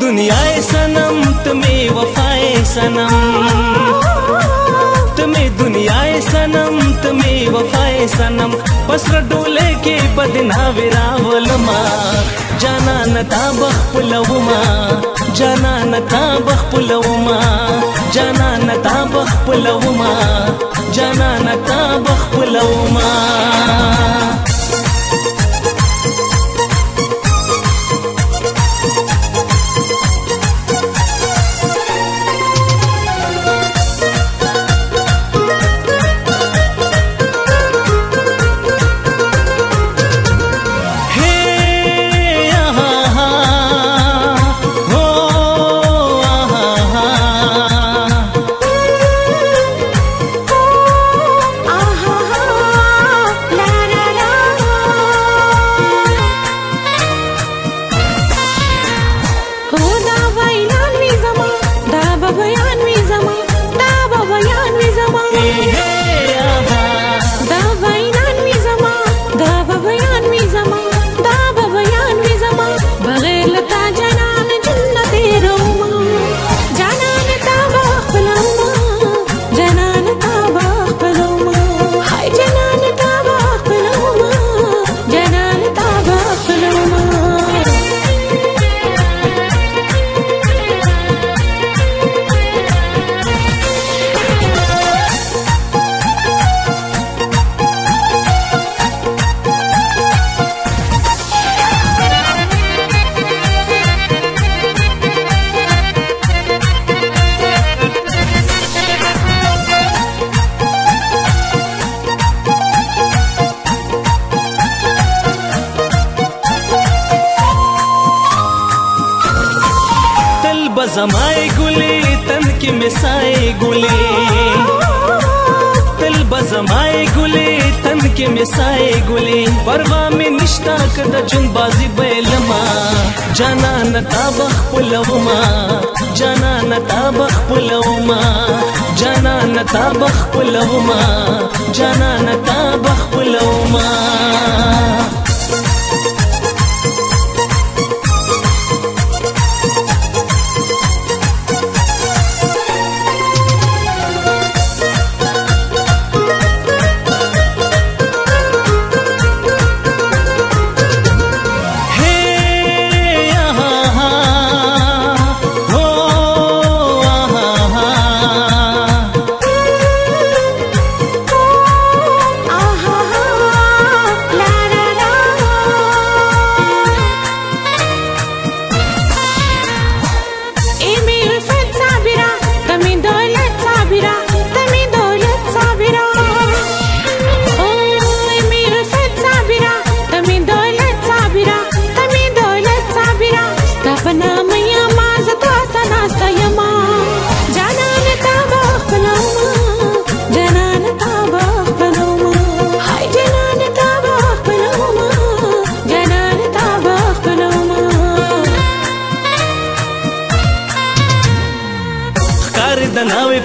दुनियाए सनम तुम्हें वफाए सनम तुम्हें दुनियाए सनम तुम्हें वफाए सनम बसर डोले के बदना विरावलमा जाना नता बखपुलवमा जाना नता बखपुलवमा जाना नता बखपुलवमा जाना नता बखपुलवमा बज़माए गुले तन के मिसाए गुले तिल बज़माए गुले तन के मिसाए गुले परवा में निश्ता कदा जुनबाजी बैलमा जाना नता बखपुलवमा जाना नता बखपुलवमा जाना नता बखपुलवमा जाना नता बखपुलवमा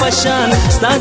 पशान स्ता